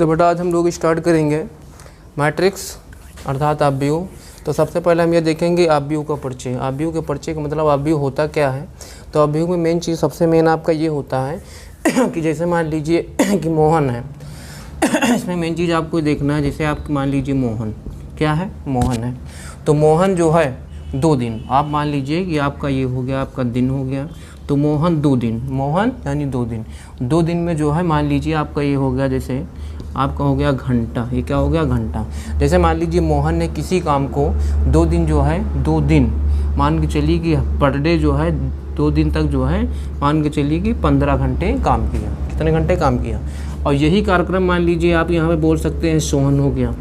तो बेटा आज हम लोग स्टार्ट करेंगे मैट्रिक्स अर्थात आव्यूह। तो सबसे पहले हम ये देखेंगे आव्यूह का परिचय। आव्यूह के परिचय का मतलब आव्यूह होता क्या है। तो आव्यूह में मेन चीज़ सबसे मेन आपका ये होता है कि जैसे मान लीजिए कि मोहन है इसमें मेन चीज़ आपको देखना है। जैसे आप मान लीजिए मोहन क्या है, मोहन है। तो मोहन जो है 2 दिन, आप मान लीजिए कि आपका ये हो गया, आपका दिन हो गया। तो मोहन 2 दिन, मोहन यानी 2 दिन। 2 दिन में जो है मान लीजिए आपका ये हो गया, जैसे आपका हो गया घंटा। ये क्या हो गया, घंटा। जैसे मान लीजिए मोहन ने किसी काम को 2 दिन जो है 2 दिन मान के चलिए कि पर डे जो है 2 दिन तक जो है मान के चलिए कि 15 घंटे काम किया। कितने घंटे काम किया। और यही कार्यक्रम मान लीजिए आप यहाँ पे बोल सकते हैं सोहन हो गया।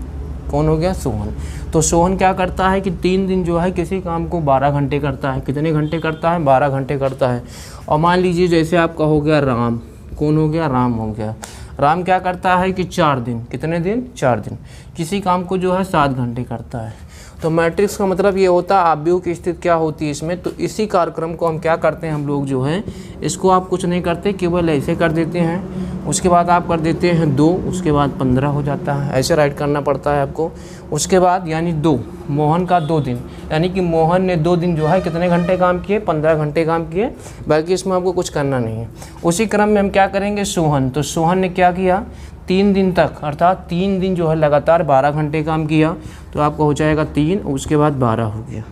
कौन हो गया, सोहन। तो सोहन क्या करता है कि 3 दिन जो है किसी काम को 12 घंटे करता है। कितने घंटे करता है, 12 घंटे करता है। और मान लीजिए जैसे आपका हो गया राम। कौन हो गया, राम हो गया। राम क्या करता है कि 4 दिन, कितने दिन, 4 दिन किसी काम को जो है 7 घंटे करता है। तो मैट्रिक्स का मतलब ये होता है आव्यूह की स्थिति क्या होती है इसमें। तो इसी कार्यक्रम को हम क्या करते हैं, हम लोग जो है इसको आप कुछ नहीं करते, केवल ऐसे कर देते हैं। उसके बाद आप कर देते हैं 2, उसके बाद 15 हो जाता है। ऐसे राइट करना पड़ता है आपको। उसके बाद यानी 2, मोहन का 2 दिन, यानी कि मोहन ने 2 दिन जो है कितने घंटे काम किए, 15 घंटे काम किए। बाकी इसमें आपको कुछ करना नहीं है। उसी क्रम में हम क्या करेंगे, सोहन। तो सोहन ने क्या किया, 3 दिन तक अर्थात 3 दिन जो है लगातार 12 घंटे काम किया। तो आपको हो जाएगा 3, उसके बाद 12 हो गया।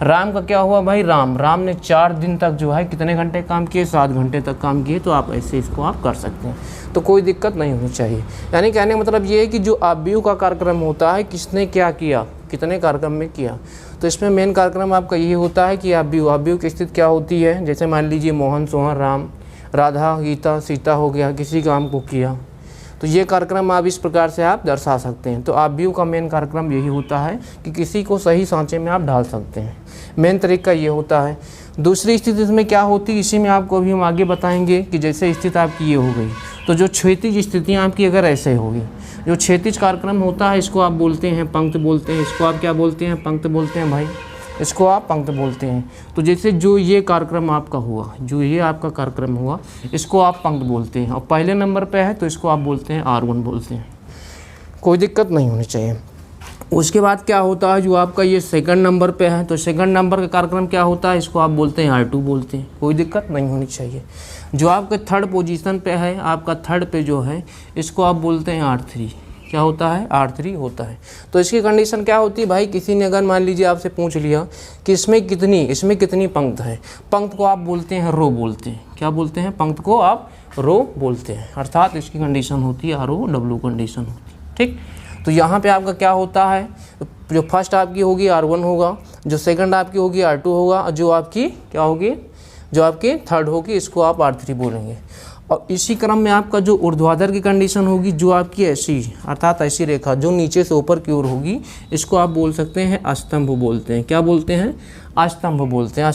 राम का क्या हुआ भाई, राम ने 4 दिन तक जो है कितने घंटे काम किए, 7 घंटे तक काम किए। तो आप ऐसे इसको आप कर सकते हैं, तो कोई दिक्कत नहीं होनी चाहिए। यानी कहने का मतलब ये है कि जो आव्यूह का कार्यक्रम होता है, किसने क्या किया, कितने कार्यक्रम में किया। तो इसमें मेन कार्यक्रम आपका ये होता है कि आव्यूह की स्थिति क्या होती है। जैसे मान लीजिए मोहन, सोहन, राम, राधा, गीता, सीता हो गया, किसी काम को किया। तो ये कार्यक्रम आप इस प्रकार से आप दर्शा सकते हैं। तो आव्यूह का मेन कार्यक्रम यही होता है कि किसी को सही सांचे में आप डाल सकते हैं। मेन तरीका ये होता है। दूसरी स्थिति इसमें क्या होती है, इसी में आपको अभी हम आगे बताएंगे कि जैसे स्थिति आपकी ये हो गई। तो जो क्षैतिज स्थितियाँ आपकी अगर ऐसे होगी, जो क्षैतिज कार्यक्रम होता है इसको आप बोलते हैं पंक्ति बोलते हैं। इसको आप क्या बोलते हैं, पंक्ति बोलते हैं भाई। इसको आप पंक्ति बोलते हैं। तो जैसे जो ये कार्यक्रम आपका हुआ, जो ये आपका कार्यक्रम हुआ, इसको आप पंक्ति बोलते हैं। और पहले नंबर पे है तो इसको आप बोलते हैं R1 बोलते हैं। कोई दिक्कत नहीं होनी चाहिए। उसके बाद क्या होता है, जो आपका ये सेकंड नंबर पे है, तो सेकंड नंबर का कार्यक्रम क्या होता है, इसको आप बोलते हैं R2 बोलते हैं। कोई दिक्कत नहीं होनी चाहिए। जो आपके थर्ड पोजीशन पे है, आपका थर्ड पे जो है, इसको आप बोलते हैं R3। क्या होता है, R3 होता है। तो इसकी कंडीशन क्या होती है भाई, किसी ने अगर मान लीजिए आपसे पूछ लिया कि इसमें कितनी पंक्ति है, पंक्ति को आप बोलते हैं रो बोलते हैं। क्या बोलते हैं, पंक्ति को आप रो बोलते हैं। अर्थात इसकी कंडीशन होती है ROW कंडीशन होती है। ठीक। तो यहाँ पे आपका क्या होता है, जो फर्स्ट आपकी होगी R1 होगा, जो सेकंड आपकी होगी R2 होगा, और जो आपकी क्या होगी, जो आपकी थर्ड होगी, इसको आप R3 बोलेंगे। और इसी क्रम में आपका जो ऊर्ध्वाधर की कंडीशन होगी, जो आपकी ऐसी अर्थात ऐसी रेखा जो नीचे से ऊपर की ओर होगी, इसको आप बोल सकते हैं अस्तंभ बोलते हैं। क्या बोलते हैं, अस्तंभ बोलते हैं।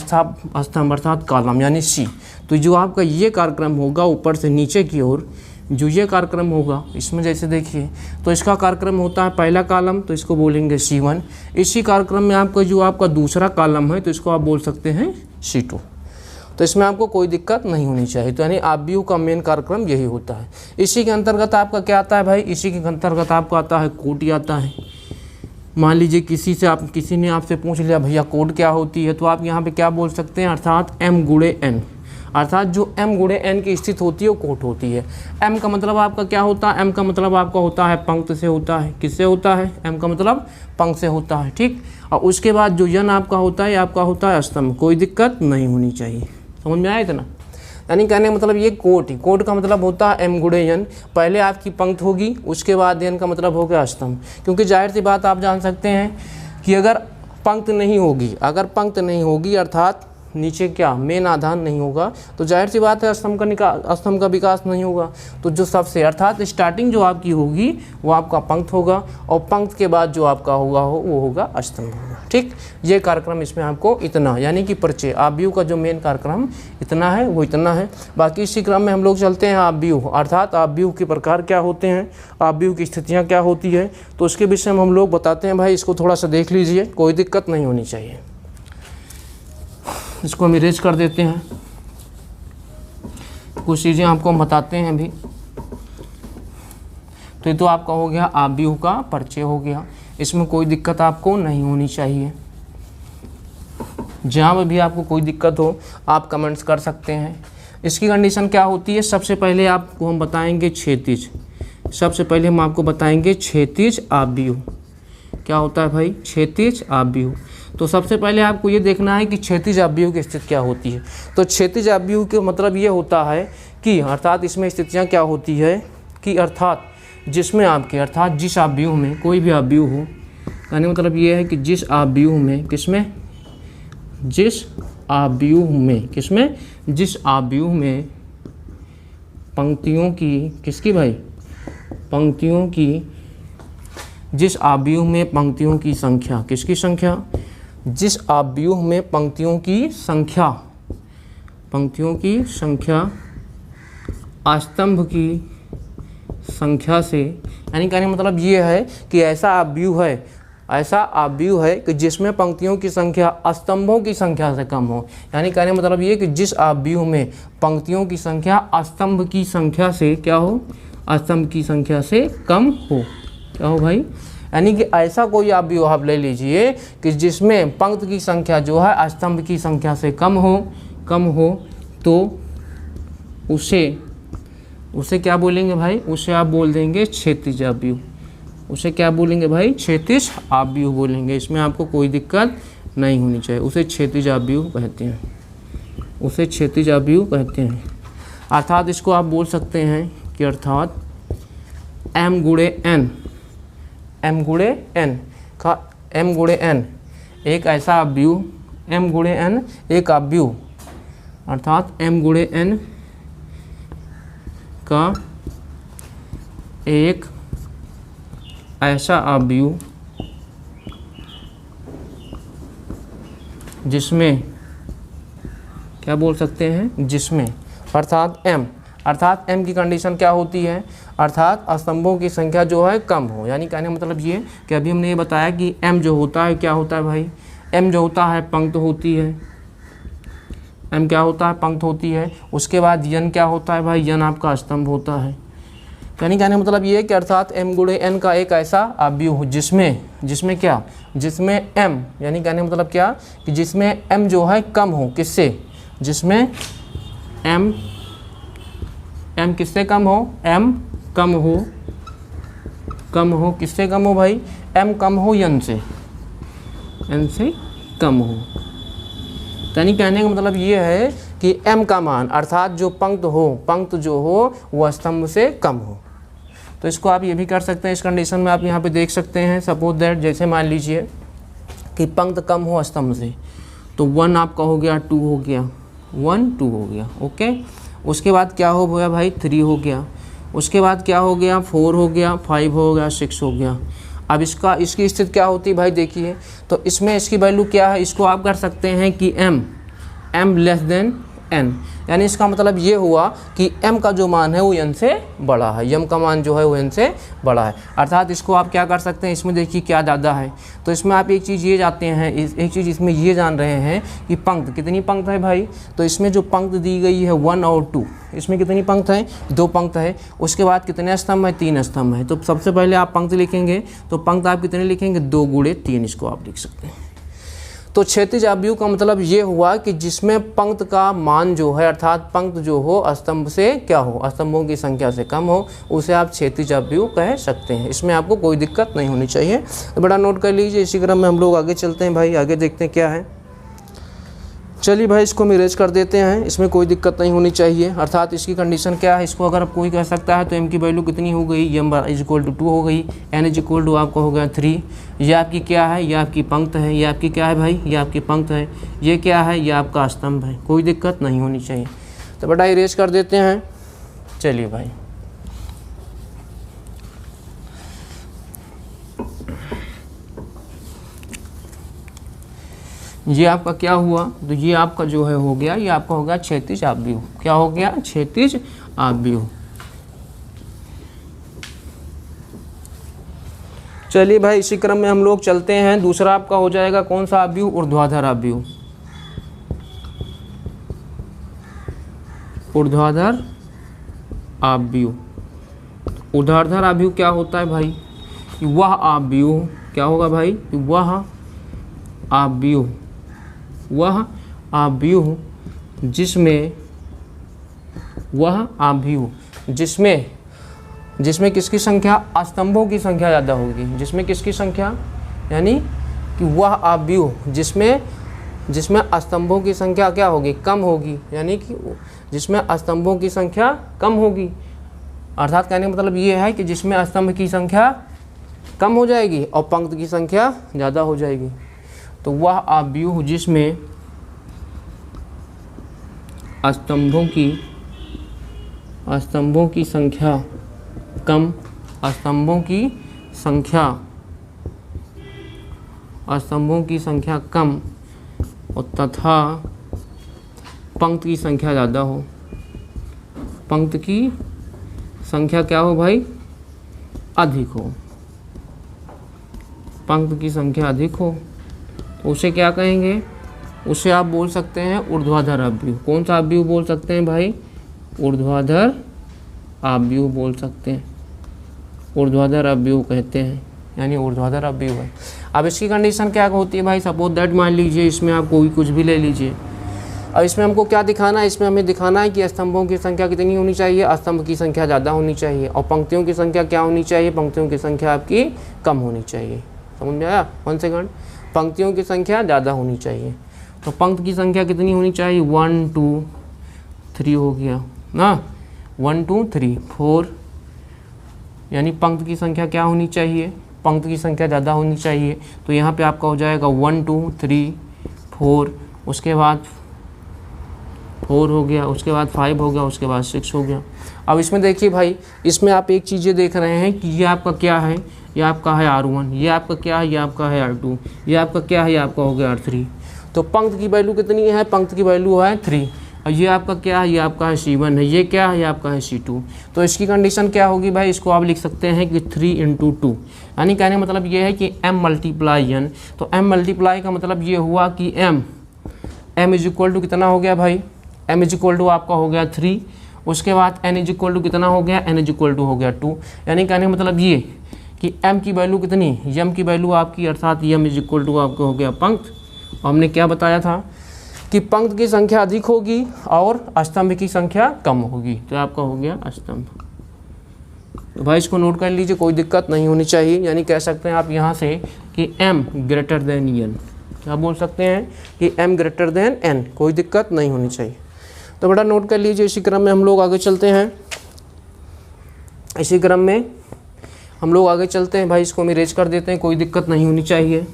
अस्तंभ अर्थात कॉलम यानी C। तो जो आपका ये कार्यक्रम होगा ऊपर से नीचे की ओर, जो ये कार्यक्रम होगा, इसमें जैसे देखिए, तो इसका कार्यक्रम होता है पहला कॉलम, तो इसको बोलेंगे C1। इसी कार्यक्रम में आपका जो आपका दूसरा कॉलम है, तो इसको आप बोल सकते हैं C2। तो इसमें आपको कोई दिक्कत नहीं होनी चाहिए। तो यानी आव्यूह का मेन कार्यक्रम यही होता है। इसी के अंतर्गत आपका क्या आता है भाई, इसी के अंतर्गत आपका आता है कोटि आता है। मान लीजिए किसी ने आपसे पूछ लिया भैया कोट क्या होती है, तो आप यहाँ पे क्या बोल सकते हैं, अर्थात M×N। अर्थात जो M×N की स्थिति होती है वो कोट होती है। M का मतलब आपका क्या होता है, M का मतलब आपका होता है पंक्ति से होता है। किससे होता है, M का मतलब पंक्ति से होता है। ठीक। और उसके बाद जो N आपका होता है, आपका होता है स्तंभ। कोई दिक्कत नहीं होनी चाहिए। समझ में आया इतना। यानी कहने का मतलब ये कोट का मतलब होता है M×N। पहले आपकी पंक्ति होगी, उसके बाद N का मतलब हो गया स्तंभ। क्योंकि जाहिर सी बात आप जान सकते हैं कि अगर पंक्ति नहीं होगी अर्थात नीचे क्या मेन आधार नहीं होगा, तो जाहिर सी बात है स्तंभ का विकास नहीं होगा। तो जो सबसे अर्थात स्टार्टिंग जो आपकी होगी वो आपका पंक्ति होगा, और पंक्ति के बाद जो आपका होगा वो होगा स्तंभ होगा। ठीक। ये कार्यक्रम इसमें आपको इतना, यानी कि परिचय आव्यूह का जो मेन कार्यक्रम इतना है वो इतना है। बाकी इसी क्रम में हम लोग चलते हैं आव्यूह, अर्थात आव्यूह के प्रकार क्या होते हैं, आव्यूह की स्थितियाँ क्या होती है, तो उसके विषय में हम लोग बताते हैं। भाई इसको थोड़ा सा देख लीजिए, कोई दिक्कत नहीं होनी चाहिए। इसको हम इरेज कर देते हैं। कुछ चीज़ें आपको हम बताते हैं अभी। तो तो ये तो आपका हो गया आव्यूह का परिचय हो गया। इसमें कोई दिक्कत आपको नहीं होनी चाहिए। जहाँ पर भी आपको कोई दिक्कत हो आप कमेंट्स कर सकते हैं। इसकी कंडीशन क्या होती है, सबसे पहले आपको हम बताएंगे क्षैतिज। सबसे पहले हम आपको बताएंगे क्षैतिज आव्यूह। क्या होता है भाई, क्षैतिज आव्यूह। तो सबसे पहले आपको ये देखना है कि क्षैतिज आव्यूह की स्थिति क्या होती है। तो क्षैतिज आव्यूह का मतलब ये होता है कि अर्थात इसमें स्थितियाँ क्या होती है कि अर्थात जिसमें आपके अर्थात जिस आव्यूह में कोई भी आव्यूह हो, यानी मतलब ये है कि जिस आव्यूह में किसमें जिस आव्यूह में पंक्तियों की किसकी भाई पंक्तियों की जिस आव्यूह में पंक्तियों की संख्या किसकी संख्या जिस आव्यूह में पंक्तियों की संख्या स्तंभ की संख्या से, यानी कहने मतलब ये है कि ऐसा आव्यूह है कि जिसमें पंक्तियों की संख्या स्तंभों की संख्या से कम हो। यानी कहने मतलब ये कि जिस आव्यूह में पंक्तियों की संख्या स्तंभ की संख्या से क्या हो, स्तंभ की संख्या से कम हो। क्या हो भाई, यानी कि ऐसा कोई आव्यूह आप ले लीजिए कि जिसमें पंक्ति की संख्या जो है स्तंभ की संख्या से कम हो तो उसे क्या बोलेंगे भाई, उसे आप बोल देंगे क्षैतिज आव्यूह। उसे क्या बोलेंगे भाई, क्षैतिज आव्यूह बोलेंगे। इसमें आपको कोई दिक्कत नहीं होनी चाहिए। उसे क्षैतिज आव्यूह कहते हैं। अर्थात इसको आप बोल सकते हैं कि अर्थात m गुणे n एक ऐसा आव्यूह, m गुणे n एक आव्यूह, अर्थात m गुणे n का एक ऐसा आव्यूह जिसमें क्या बोल सकते हैं, जिसमें अर्थात m की कंडीशन क्या होती है, अर्थात स्तंभों की संख्या जो है कम हो। यानी कहने मतलब ये कि अभी हमने ये बताया कि m जो होता है क्या होता है भाई, m जो होता है पंक्त होती है, m क्या होता है पंक्त होती है। उसके बाद n क्या होता है भाई, n आपका स्तंभ होता है। यानी कहने मतलब ये है कि अर्थात m गुणे n का एक ऐसा आव्यूह हो जिसमें क्या, जिसमें m, यानी कहने मतलब क्या कि जिसमें m जो है कम हो, किससे, जिसमें m किससे कम हो, m कम हो किससे कम हो भाई, m कम हो n से कम हो। यानी कहने का मतलब ये है कि m का मान अर्थात जो पंक्त जो हो वह स्तंभ से कम हो। तो इसको आप ये भी कर सकते हैं। इस कंडीशन में आप यहाँ पे देख सकते हैं, सपोज दैट जैसे मान लीजिए कि पंक्त कम हो स्तंभ से, तो 1 आपका हो गया, 2 हो गया, 1 2 हो गया, ओके। उसके बाद क्या हो गया भाई, 3 हो गया। उसके बाद क्या हो गया, 4 हो गया, 5 हो गया, 6 हो गया। अब इसकी स्थिति क्या होती है भाई, देखिए तो इसमें इसकी वैल्यू क्या है, इसको आप कर सकते हैं कि m लेस देन n, यानी इसका मतलब ये हुआ कि m का जो मान है वो n से बड़ा है, m का मान जो है वो n से बड़ा है। अर्थात इसको आप क्या कर सकते हैं, इसमें देखिए क्या ज़्यादा है, तो इसमें आप एक चीज़ ये इसमें ये जान रहे हैं कि पंक्त कितनी पंक्त है भाई। तो इसमें जो पंक्त दी गई है 1 और 2, इसमें कितनी पंक्त है, 2 पंक्त है। उसके बाद कितने स्तंभ है, 3 स्तंभ है। तो सबसे पहले आप पंक्त लिखेंगे, तो पंक्त आप कितने लिखेंगे, 2 गुणे 3, इसको आप लिख सकते हैं। तो क्षैतिज आव्यूह का मतलब ये हुआ कि जिसमें पंक्त का मान जो है अर्थात पंक्त जो हो स्तंभ से क्या हो, स्तंभों की संख्या से कम हो, उसे आप क्षैतिज आव्यूह कह सकते हैं। इसमें आपको कोई दिक्कत नहीं होनी चाहिए, तो बड़ा नोट कर लीजिए। इसी क्रम में हम लोग आगे चलते हैं भाई, आगे देखते हैं क्या है। चलिए भाई इसको हम इरेज कर देते हैं, इसमें कोई दिक्कत नहीं होनी चाहिए। अर्थात इसकी कंडीशन क्या है, इसको अगर कोई कह सकता है तो m की वैल्यू कितनी हो गई, m = 2 हो गई, n = आपका हो गया 3। ये आपकी क्या है, ये आपकी पंक्त है, ये आपकी क्या है भाई, ये आपकी पंक्त है, ये क्या है, ये आपका स्तंभ है, कोई दिक्कत नहीं होनी चाहिए। तो बेटा इरेज कर देते हैं। चलिए भाई ये आपका क्या हुआ, तो ये आपका जो है हो गया, ये आपका हो गया क्षैतिज आव्यूह। क्या हो गया, क्षैतिज आव्यूह। चलिए भाई इसी क्रम में हम लोग चलते हैं। दूसरा आपका हो जाएगा कौन सा आव्यूह, ऊर्ध्वाधर आव्यूह। ऊर्ध्वाधर आव्यूह ऊर्ध्वाधर आव्यूह क्या होता है भाई, कि वह आव्यूह क्या होगा भाई, कि वह आव्यूह जिसमें किसकी संख्या, स्तंभों की संख्या ज़्यादा होगी, जिसमें किसकी संख्या, यानी कि वह आव्यूह जिसमें स्तंभों की संख्या क्या होगी, कम होगी, यानी कि जिसमें स्तंभों की संख्या कम होगी। अर्थात कहने का मतलब ये है कि जिसमें स्तंभ की संख्या कम हो जाएगी और पंक्ति की संख्या ज़्यादा हो जाएगी। तो वह आव्यूह जिसमें स्तंभों की संख्या कम, स्तंभों की संख्या कम और तथा पंक्ति की संख्या ज़्यादा हो, पंक्ति की संख्या क्या हो भाई, अधिक हो, पंक्ति की संख्या अधिक हो, तो उसे क्या कहेंगे, उसे आप बोल सकते हैं ऊर्ध्वाधर आव्यूह। कौन सा आव्यूह बोल सकते हैं भाई, ऊर्ध्वाधर आव्यूह बोल सकते हैं, ऊर्ध्वाधर आव्यूह कहते हैं, यानी ऊर्ध्वाधर आव्यूह है। अब इसकी कंडीशन क्या होती है भाई, सपोज दैट मान लीजिए इसमें आप कोई कुछ भी ले लीजिए। अब इसमें हमको क्या दिखाना है, इसमें हमें दिखाना है कि स्तंभों की संख्या कितनी होनी चाहिए, स्तंभ की संख्या ज़्यादा होनी चाहिए, और पंक्तियों की संख्या क्या होनी चाहिए, पंक्तियों की संख्या आपकी कम होनी चाहिए। समझ में आया, 1 सेकंड, पंक्तियों की संख्या ज़्यादा होनी चाहिए। तो पंक्ति की संख्या कितनी होनी चाहिए, 1 2 3 हो गया ना, 1 2 3 4, यानी पंक्ति की संख्या क्या होनी चाहिए, पंक्ति की संख्या ज़्यादा होनी चाहिए। तो यहाँ पे आपका हो जाएगा 1 2 3 4, उसके बाद 4 हो गया, उसके बाद 5 हो गया, उसके बाद 6 हो गया। अब इसमें देखिए भाई, इसमें आप एक चीज़ ये देख रहे हैं कि ये आपका क्या है, ये आपका है R1, ये आपका क्या है, ये आपका है R2, ये आपका क्या है, ये आपका हो गया R3। तो पंक्ति की वैल्यू कितनी है, पंक्ति की वैल्यू है 3, और ये आपका क्या है, ये आपका है C1 है, ये क्या है, ये आपका है C2। तो इसकी कंडीशन क्या होगी भाई, इसको आप लिख सकते हैं कि 3 × 2, यानी कहने का मतलब ये है कि m × n। तो m मल्टीप्लाई का मतलब ये हुआ कि m = कितना हो गया भाई, m = आपका हो गया 3, उसके बाद n = कितना हो गया, n = हो गया 2। यानी कहने का मतलब ये कि m की वैल्यू कितनी, m की वैल्यू आपकी, अर्थात m = आपका हो गया पंक्ति। और हमने क्या बताया था कि पंक्ति की संख्या अधिक होगी और स्तंभ की संख्या कम होगी, तो आपका हो गया स्तंभ। तो भाई इसको नोट कर लीजिए, कोई दिक्कत नहीं होनी चाहिए। यानी कह सकते हैं आप यहाँ से कि m > n, क्या बोल सकते हैं कि m > n, कोई दिक्कत नहीं होनी चाहिए। तो बेटा नोट कर लीजिए। इसी क्रम में हम लोग आगे चलते हैं, इसी क्रम में हम लोग आगे चलते हैं। भाई इसको हम इरेज कर देते हैं, कोई दिक्कत नहीं होनी चाहिए।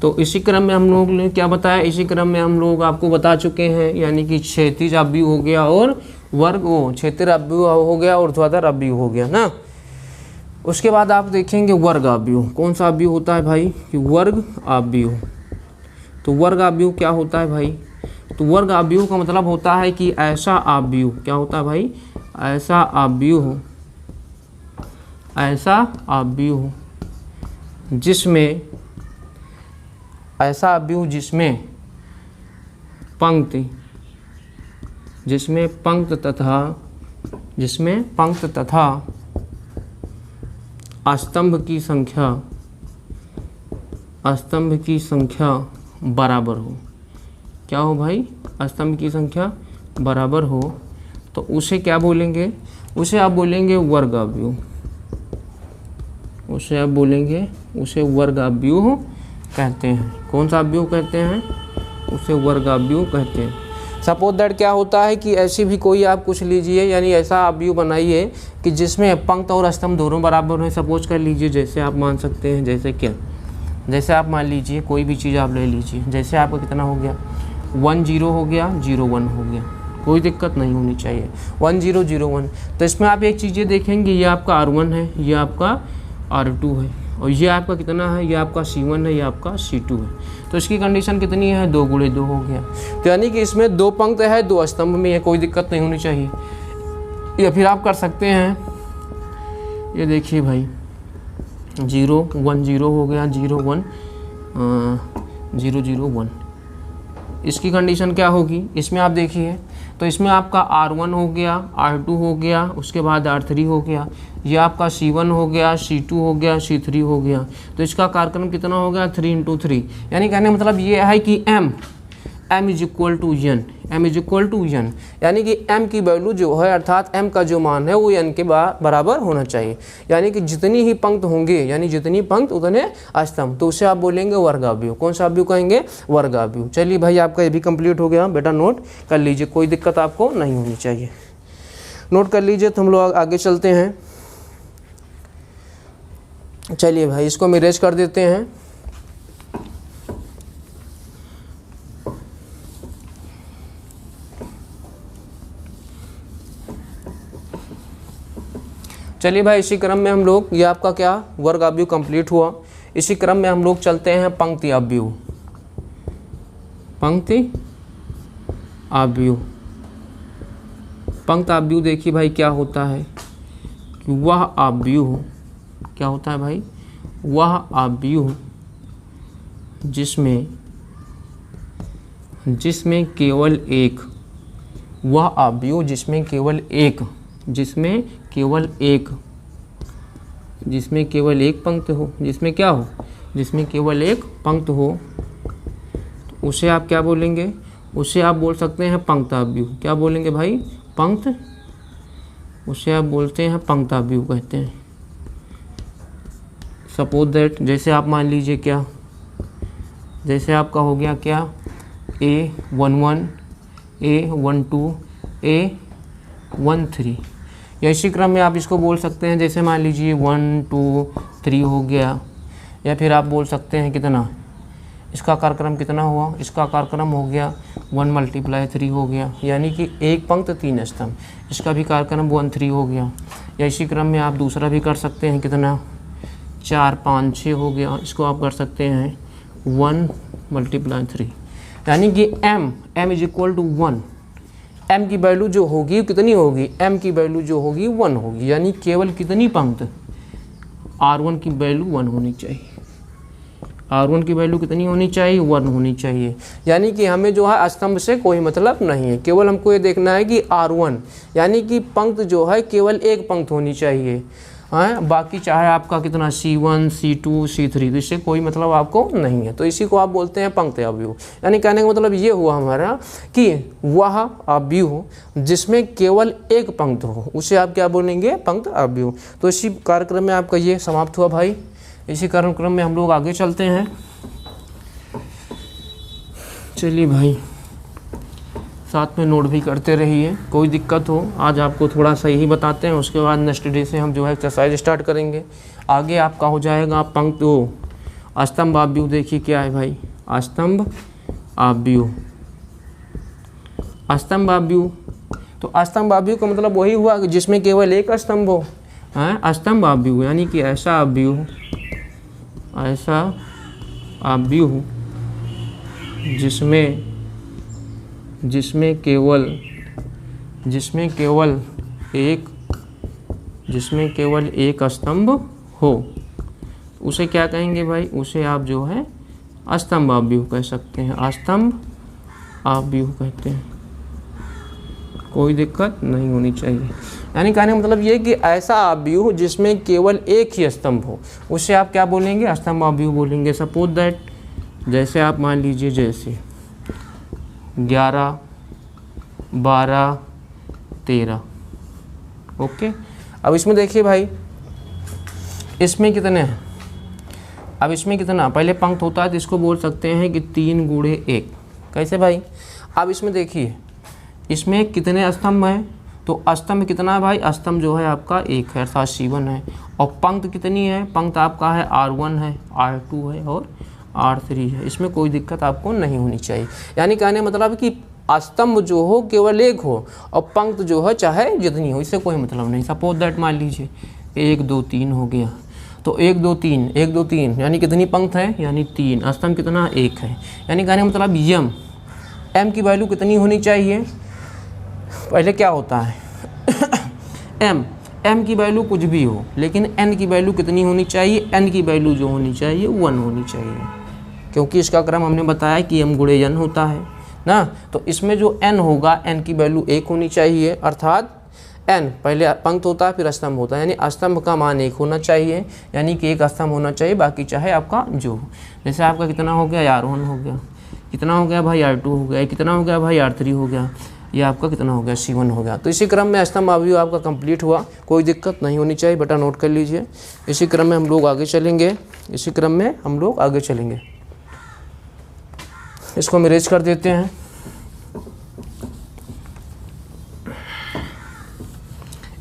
तो इसी क्रम में हम लोग ने क्या बताया, इसी क्रम में हम लोग आपको बता चुके हैं, यानी कि क्षैतिज आव्यूह हो गया और क्षैतिज आव्यूह हो गया और ऊर्ध्वाधर आव्यूह हो गया ना। उसके बाद आप देखेंगे वर्ग आव्यूह। कौन सा आव्यूह होता है भाई, कि वर्ग आव्यूह। तो वर्ग आव्यूह क्या होता है भाई, तो वर्ग आव्यूह का मतलब होता है कि ऐसा आव्यूह, क्या होता है भाई, ऐसा आव्यूह जिसमें पंक्ति तथा स्तंभ की संख्या बराबर हो। क्या हो भाई, स्तंभ की संख्या बराबर हो, तो उसे क्या बोलेंगे, उसे आप बोलेंगे वर्ग आव्यूह। उसे वर्ग आव्यूह कहते हैं। कौन सा आव्यूह कहते हैं, उसे वर्ग आव्यूह कहते हैं। सपोज दैट क्या होता है कि ऐसी भी कोई आप कुछ लीजिए, यानी ऐसा आव्यूह बनाइए कि जिसमें पंक्ति और स्तंभ दोनों बराबर हैं। सपोज कर लीजिए, जैसे आप मान सकते हैं, जैसे क्या, जैसे आप मान लीजिए कोई भी चीज़ आप ले लीजिए, जैसे आपका कितना हो गया, 1 0 हो गया, 0 1 हो गया, कोई दिक्कत नहीं होनी चाहिए, 1 0 0 1। तो इसमें आप एक चीज़ें देखेंगे, ये आपका R1 है, ये आपका R2 है, और ये आपका कितना है, ये आपका C1 है, ये आपका C2 है। तो इसकी कंडीशन कितनी है, 2 × 2 हो गया। तो यानी कि इसमें 2 पंक्ति है, 2 स्तंभ में है, कोई दिक्कत नहीं होनी चाहिए। या फिर आप कर सकते हैं, ये देखिए भाई 0 1 0 हो गया, 0 1 0 0 1, इसकी कंडीशन क्या होगी, इसमें आप देखिए, तो इसमें आपका R1 हो गया, R2 हो गया, उसके बाद R3 हो गया, ये आपका C1 हो गया, C2 हो गया, C3 हो गया। तो इसका कार्यक्रम कितना हो गया, 3 × 3। यानी कहने का मतलब ये है कि m is equal to n, m is equal to n, यानी कि m की वैल्यू जो है अर्थात m का जो मान है वो n के बराबर होना चाहिए। यानी कि जितनी ही पंक्त होंगे, यानी जितनी पंक्त उतने स्तंभ, तो उसे आप बोलेंगे वर्गाव्यूह। कौन सा अव्यूह कहेंगे, वर्गाव्यूह। चलिए भाई आपका ये भी कंप्लीट हो गया, बेटा नोट कर लीजिए, कोई दिक्कत आपको नहीं होनी चाहिए, नोट कर लीजिए। तो हम लोग आगे चलते हैं। चलिए भाई इसको हम इरेज कर देते हैं। चलिए भाई इसी क्रम में हम लोग, ये आपका क्या वर्गाव्यूह कंप्लीट हुआ। इसी क्रम में हम लोग चलते हैं पंक्ति अव्यूह। पंक्ति अव्यूह, पंक्ति अव्यूह देखिए भाई क्या होता है कि वह अव्यूह, क्या होता है भाई, वह अव्यूह जिसमें केवल एक, वह अव्यूह जिसमें केवल एक पंक्त हो, जिसमें क्या हो, जिसमें केवल एक पंक्त हो, तो उसे आप क्या बोलेंगे, उसे आप बोल सकते हैं पंक्ताव्यूह। क्या बोलेंगे भाई, पंक्त, उसे आप बोलते हैं पंक्ताव्यूह कहते हैं। सपोज दैट, जैसे आप मान लीजिए क्या, जैसे आपका हो गया क्या A11, A12, A13, या इसी क्रम में आप इसको बोल सकते हैं, जैसे मान लीजिए 1 2 3 हो गया, या फिर आप बोल सकते हैं कितना, इसका कार्यक्रम कितना हुआ, इसका कार्यक्रम हो गया 1 × 3 हो गया, यानी कि एक पंक्त 3 स्तंभ, इसका भी कार्यक्रम 1 3 हो गया। या इसी क्रम में आप दूसरा भी कर सकते हैं, कितना 4 5 6 हो गया, इसको आप कर सकते हैं 1 × 3, यानी कि m is equal to 1, m की वैल्यू जो होगी कितनी होगी, m की वैल्यू जो होगी 1 होगी, यानी केवल कितनी पंक्त, R1 की वैल्यू 1 होनी चाहिए, R1 की वैल्यू कितनी होनी चाहिए, 1 होनी चाहिए। यानी कि हमें जो है स्तंभ से कोई मतलब नहीं है, केवल हमको ये देखना है कि R1 यानी कि पंक्त जो है केवल एक पंक्त होनी चाहिए, हाँ, बाकी चाहे आपका कितना C1 C2 C3, तो इससे कोई मतलब आपको नहीं है। तो इसी को आप बोलते हैं पंक्ति अव्यूह। यानी कहने का मतलब ये हुआ हमारा कि वह अव्यूह जिसमें केवल एक पंक्त हो, उसे आप क्या बोलेंगे, पंक्ति अव्यूह। तो इसी कार्यक्रम में आपका ये समाप्त हुआ भाई। इसी कार्यक्रम में हम लोग आगे चलते हैं। चलिए भाई साथ में नोट भी करते रहिए, कोई दिक्कत हो आज आपको थोड़ा सही ही बताते हैं, उसके बाद नेक्स्ट डे से हम जो है एक्सरसाइज स्टार्ट करेंगे। आगे आपका हो जाएगा पंक्ति स्तंभ अव्यूह। देखिए क्या है भाई, स्तंभ अव्यूह। स्तंभ अव्यूह, तो स्तंभ अव्यूह का मतलब वही हुआ कि जिसमें केवल एक स्तंभ हो, है स्तंभ अव्यूह, यानी कि ऐसा अव्यूह जिसमें केवल एक स्तंभ हो, उसे क्या कहेंगे भाई, उसे आप जो है स्तंभ अव्यूह कह सकते हैं, स्तंभ अव्यूह कहते हैं, कोई दिक्कत नहीं होनी चाहिए। यानी कहने का मतलब ये कि ऐसा अव्यूह जिसमें केवल एक ही स्तंभ हो, उसे आप क्या बोलेंगे, स्तंभ अव्यूह बोलेंगे। सपोज दैट, जैसे आप मान लीजिए जैसे 11 12 13, ओके। अब इसमें देखिए भाई, इसमें कितने हैं, अब इसमें कितना, पहले पंक्त होता है तो इसको बोल सकते हैं कि 3 × 1, कैसे भाई। अब इसमें देखिए इसमें कितने स्तंभ हैं, तो स्तंभ कितना है भाई, स्तंभ जो है आपका एक है अर्थात C1 है, और पंक्त कितनी है, पंक्त आपका है R1 है, R2 है और R3 है। इसमें कोई दिक्कत आपको नहीं होनी चाहिए। यानी कहने मतलब कि स्तंभ जो हो केवल एक हो और पंक्त जो है चाहे जितनी हो, इससे कोई मतलब नहीं। सपोज दैट मान लीजिए 1 2 3 हो गया, तो 1 2 3 यानी कितनी पंक्त है, यानी 3, स्तंभ कितना, एक है। यानी कहने मतलब m की वैल्यू कितनी होनी चाहिए, पहले क्या होता है m की वैल्यू कुछ भी हो, लेकिन n की वैल्यू कितनी होनी चाहिए, n की वैल्यू जो होनी चाहिए 1 होनी चाहिए, क्योंकि इसका क्रम हमने बताया कि m × n होता है। ना। तो इसमें जो n होगा, n की वैल्यू 1 होनी चाहिए, अर्थात n पहले पंक्त होता है फिर स्तंभ होता है, यानी स्तंभ का मान 1 होना चाहिए, यानी कि एक स्तंभ होना चाहिए, बाकी चाहे आपका जो हो। जैसे आपका कितना हो गया, R1 हो गया, कितना हो गया भाई R2 हो गया, कितना हो गया भाई R3 हो गया, ये आपका कितना हो गया C1 हो गया। तो इसी क्रम में स्तंभ अवयव आपका कंप्लीट हुआ, कोई दिक्कत नहीं होनी चाहिए, बेटा नोट कर लीजिए। इसी क्रम में हम लोग आगे चलेंगे, इसी क्रम में हम लोग आगे चलेंगे। इसको हम इरेज कर देते हैं।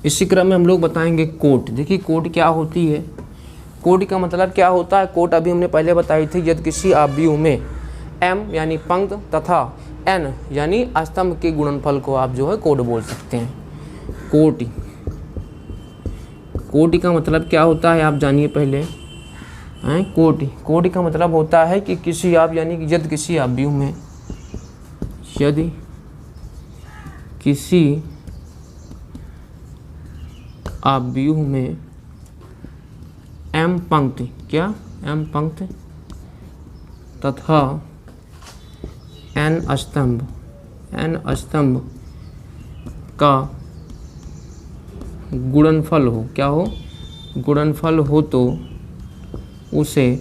इसी क्रम में हम लोग बताएंगे कोट। देखिए कोट क्या होती है, कोट का मतलब क्या होता है। कोट अभी हमने पहले बताई थी, यदि किसी अवयव में m यानी पंक्त तथा n यानी स्तंभ के गुणनफल को आप जो है कोट बोल सकते हैं। कोटि, कोटि का मतलब क्या होता है आप जानिए पहले हैं। कोटि, कोटि का मतलब होता है कि किसी आप यानी कि यदि किसी अवयव में, यदि किसी अवयव में m पंक्ति, क्या m पंक्ति तथा n स्तंभ का गुणनफल हो, क्या हो, गुणनफल हो, तो उसे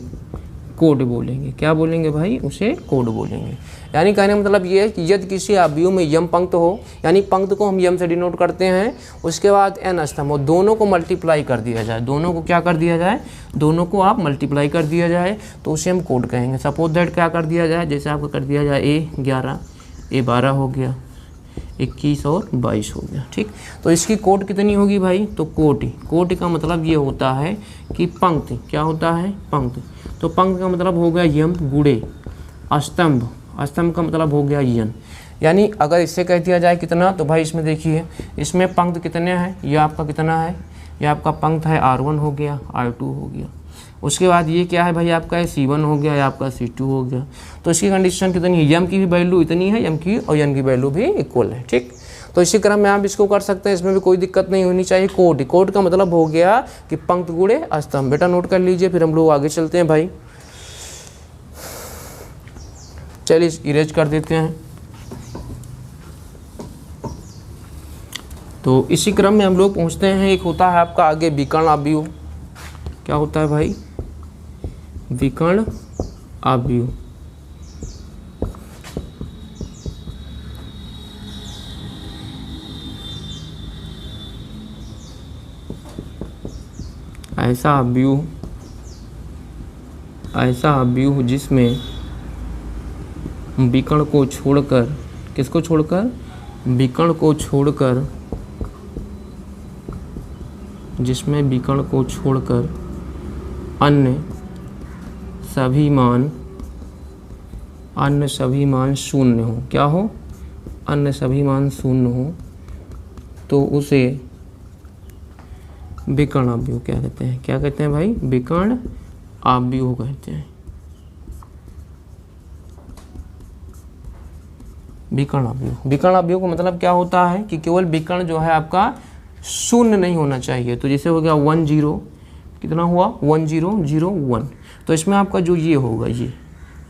कोड बोलेंगे। क्या बोलेंगे भाई, उसे कोड बोलेंगे। यानी कहने का मतलब ये है कि यदि किसी अवयव में यम पंक्त हो, यानी पंक्त को हम यम से डिनोट करते हैं, उसके बाद n स्तंभ हो, दोनों को मल्टीप्लाई कर दिया जाए, दोनों को क्या कर दिया जाए, दोनों को आप मल्टीप्लाई कर दिया जाए, तो उसे हम कोड कहेंगे। सपोज दैट क्या कर दिया जाए, जैसे आपको कर दिया जाए A11 A12 हो गया, 21 और 22 हो गया, ठीक। तो इसकी कोट कितनी होगी भाई, तो कोटि, कोटि का मतलब ये होता है कि पंक्ति, क्या होता है, पंक्ति। तो पंक्ति का मतलब हो गया यम गुणे स्तंभ, स्तंभ का मतलब हो गया यन। यानी अगर इससे कह दिया जाए कितना, तो भाई इसमें देखिए, इसमें पंक्त कितने हैं, ये आपका कितना है, ये आपका पंक्त है R1 हो गया, R2 हो गया, उसके बाद ये क्या है भाई आपका C1 हो गया, या आपका C2 हो गया। तो इसकी कंडीशन कितनी है, यम की भी वैल्यू इतनी है, यम की और यन की वैल्यू भी इक्वल है, ठीक। तो इसी क्रम में आप इसको कर सकते हैं, इसमें भी कोई दिक्कत नहीं होनी चाहिए। कोट, कोट का मतलब हो गया कि पंक्त गुणे स्तंभ। बेटा नोट कर लीजिए, फिर हम लोग आगे चलते हैं भाई। चलिए इरेज कर देते हैं। तो इसी क्रम में हम लोग पहुंचते हैं, एक होता है आपका आगे विकर्ण अवयव। क्या होता है भाई, विकर्ण अवयव। ऐसा अवयव जिसमें विकर्ण को छोड़कर, किसको छोड़कर, विकर्ण को छोड़कर, जिसमें विकर्ण को छोड़कर अन्य सभी मान शून्य हो। क्या हो, अन्य सभी मान शून्य हो, तो उसे विकर्ण अवयव क्या कहते हैं, क्या कहते हैं भाई, विकर्ण अवयव कहते हैं। विकर्ण अवयव, विकर्ण अवयव का मतलब क्या होता है कि केवल विकर्ण जो है आपका शून्य नहीं होना चाहिए। तो जैसे हो गया 1 0, कितना हुआ 1 0 0 1, तो इसमें आपका जो ये होगा, ये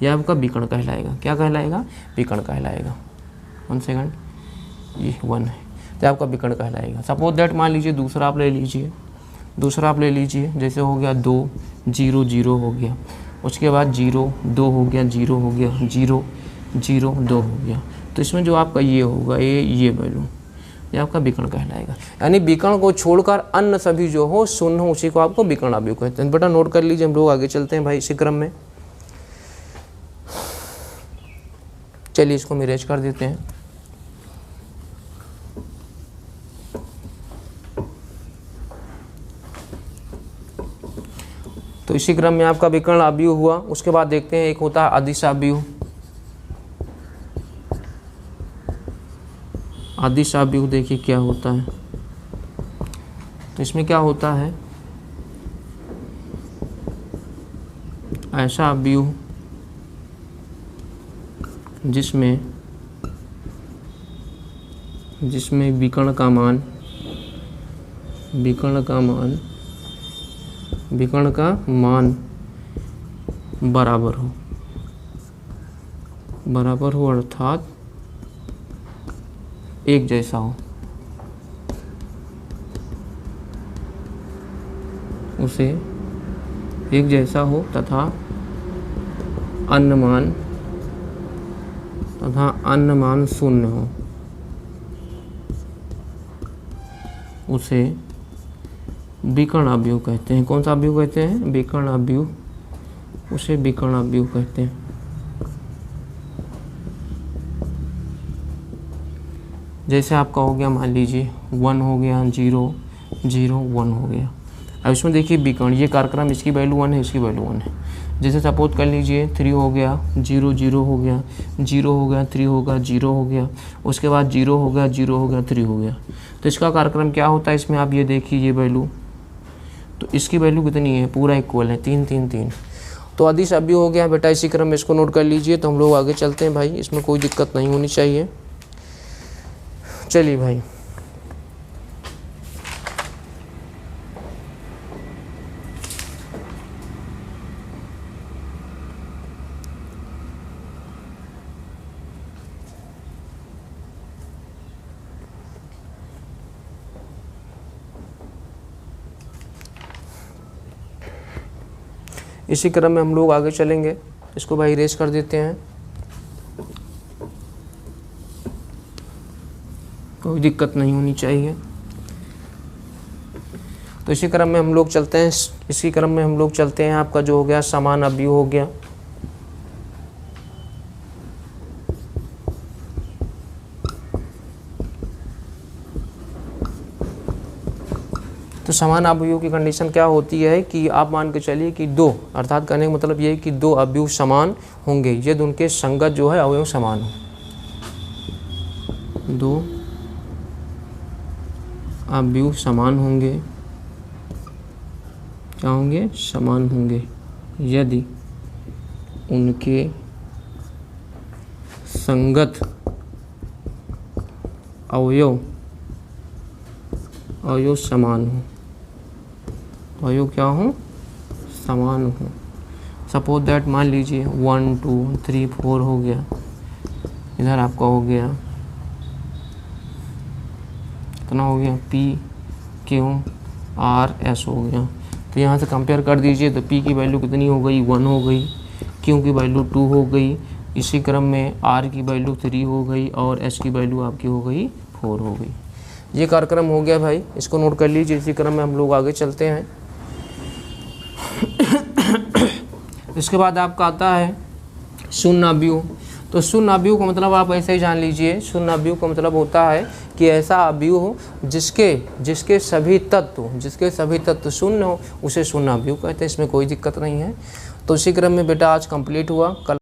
आपका विकर्ण कहलाएगा। क्या कहलाएगा, विकर्ण कहलाएगा। 1 सेकंड, ये 1 है, तो आपका विकर्ण कहलाएगा। सपोज दैट मान लीजिए दूसरा आप ले लीजिए, जैसे हो गया 2 0 0 हो गया, उसके बाद 0 2 हो गया, 0 हो गया, 0 0 2 हो गया। तो इसमें जो आपका ये होगा, ये वैल्यू, ये आपका विकर्ण कहलाएगा। यानी विकर्ण को छोड़कर अन्य सभी जो हो शून्य हो, उसी को आपको विकर्ण अवयव कहते हैं। बेटा नोट कर लीजिए, हम लोग आगे चलते हैं भाई इसी क्रम में। चलिए इसको हम इरेज कर देते हैं। तो इसी क्रम में आपका विकर्ण अवयव हुआ। उसके बाद देखते हैं एक होता है अदिश अवयव। अदिश अवयव देखिए क्या होता है। तो इसमें क्या होता है, ऐसा अवयव जिसमें विकर्ण का मान बराबर हो, अर्थात एक जैसा हो, उसे एक जैसा हो तथा अन्य मान शून्य हो, उसे विकर्ण अवयव कहते हैं। कौन सा अवयव कहते हैं? विकर्ण अवयव, उसे विकर्ण अवयव कहते हैं। जैसे आपका हो गया, मान लीजिए 1 हो गया, 0 0 1 हो गया। अब इसमें देखिए विकर्ण, ये कार्यक्रम इसकी वैल्यू 1 है, इसकी वैल्यू 1 है। जैसे सपोज कर लीजिए 3 हो गया, 0 0 हो गया, 0 हो गया, 3 होगा, 0 हो गया, उसके बाद 0 हो गया, 0 हो गया, 3 हो गया। तो इसका कार्यक्रम क्या होता है? इसमें आप ये देखिए, ये वैल्यू, तो इसकी वैल्यू कितनी है? पूरा इक्वल है, 3 3 3। तो अदिश अवयव हो गया बेटा, इसी क्रम में इसको नोट कर लीजिए। तो हम लोग आगे चलते हैं भाई, इसमें कोई दिक्कत नहीं होनी चाहिए। चलिए भाई, इसी क्रम में हम लोग आगे चलेंगे। इसको भाई इरेज कर देते हैं, कोई दिक्कत नहीं होनी चाहिए। तो इसी क्रम में हम लोग चलते हैं, इसी क्रम में हम लोग चलते हैं। आपका जो हो गया समान अवयव हो गया, तो समान अवयव की कंडीशन क्या होती है कि आप मान के चलिए कि 2, अर्थात कहने का मतलब ये है कि 2 अवयव समान होंगे यदि उनके संगत जो है अवयव समान हो। 2 अवयव समान होंगे, क्या होंगे? समान होंगे यदि उनके संगत अवयव समान हो, अवयव क्या हो? समान हो। सपोज दैट मान लीजिए 1 2 3 4 हो गया, इधर आपका हो गया कितना हो गया? P Q R S हो गया। तो यहाँ से कंपेयर कर दीजिए, तो P की वैल्यू कितनी हो गई? 1 हो गई, Q की वैल्यू 2 हो गई, इसी क्रम में R की वैल्यू 3 हो गई और S की वैल्यू आपकी हो गई 4 हो गई। ये कार्यक्रम हो गया भाई, इसको नोट कर लीजिए। इसी क्रम में हम लोग आगे चलते हैं। इसके बाद आपका आता है शून्य अवयव। तो शून्य अवयव का मतलब आप ऐसे ही जान लीजिए, शून्य अवयव का मतलब होता है कि ऐसा अवयव हो जिसके सभी तत्व शून्य हो, उसे शून्य अवयव कहते हैं। इसमें कोई दिक्कत नहीं है। तो इसी क्रम में बेटा आज कंप्लीट हुआ। कल